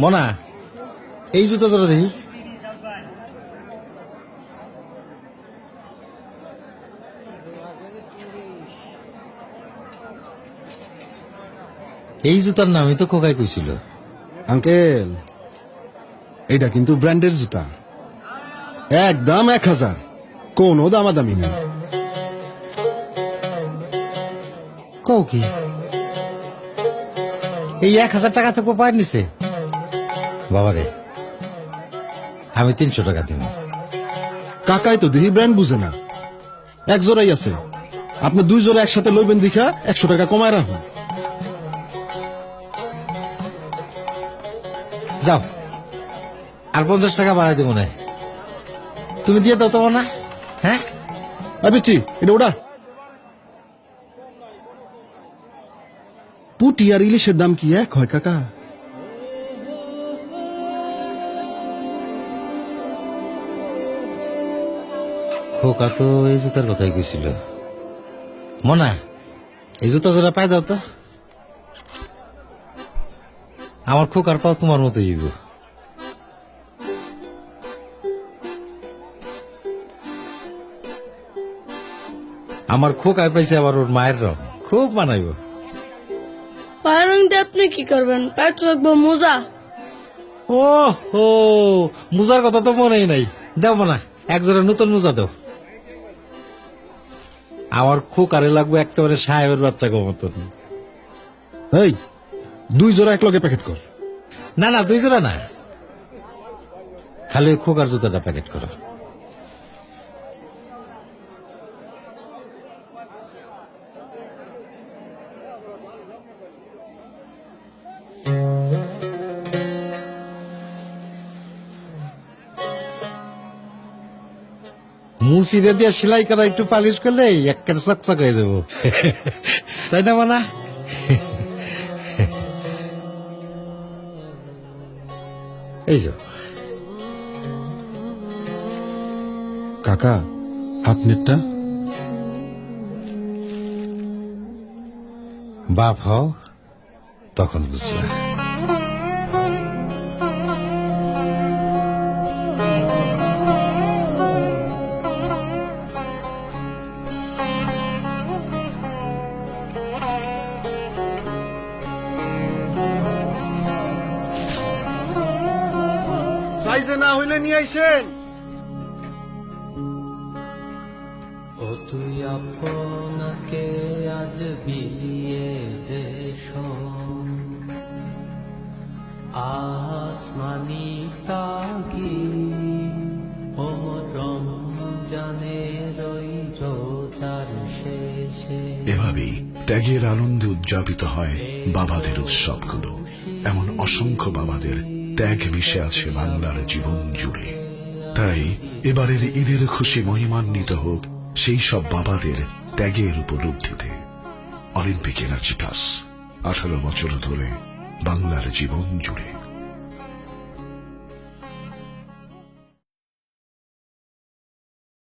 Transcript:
মনা, এই জুতা জোড়া দেখি। এই জুতার নামই তো খোকাই কইছিল। আঙ্কেল, এইটা কিন্তু ব্র্যান্ডের জুতা, একদম 1000, কোনো দামাদামি নেই। কও কি এই 1000 টাকা তো কোপায় নিছে? বাবারে, আমি 300 টাকা দিব। কাকাই তো দেখি ব্র্যান্ড বুঝে না, এক জোড়াই আছে, আপনি 2 জোড়া একসাথে লইবেন দেখা 100 টাকা কমায় রাখুন। যাও, আর 50 টাকা বাড়াই দেবো না, তুমি দিয়ে দাও তো না। হ্যাঁ আবিচ্ছি, এটা ওটা পুটি আর ইলিশের দাম কি এক হয় কাকা? খোকা তো এই জুতার কথাই কইছিল। মনা, এই জুতা জোড়া পাই দাও তো। আমার খোকার পাও তোমার মতো হইব। আমার খোকায় পাইছে আবার ওর মায়ের রং, খুব মানাইব। পায়ের রং দিয়ে আপনি কি করবেন? পায়ে তো রাখবো মোজা। ও হো, মুজার কথা তো মনেই নাই। দেও মনা, এক জোড়া নতুন মুজা দাও। আমার খোকারে লাগবে একেবারে সাহেবের বাচ্চা গো মতন। এই 2 জোড়া এক লগে প্যাকেট কর। না না, 2 জোড়া না, খালি ওই খোকার জুতাটা প্যাকেট করো। মুসিদে দিয়ে সেলাই করা একটু পালিশ করলে একের চকচক হয়ে যাবো, তাই না মানা? এই যে কাকা, আপনারটা বাপ হও তখন বুঝবা। সাইজে না হইলে নিয়ে আইসেন। ও তুই আপনাকে আজ বিলিয়ে দেশ, আসমানি তাগি ও রমজানের ওই রোজার শেষে। এভাবেই ত্যাগের আনন্দে উদযাপিত হয় বাবাদের উৎসবগুলো। এমন অসংখ্য বাবাদের ত্যাগ মিশে আছে বাংলার জীবন জুড়ে। তাই এবারের ঈদের খুশি মহিমান্বিত হোক সেই সব বাবাদের ত্যাগের উপলব্ধিতে। অলিম্পিক এনার্জি প্লাস, 18 বছর ধরে বাংলার জীবন জুড়ে।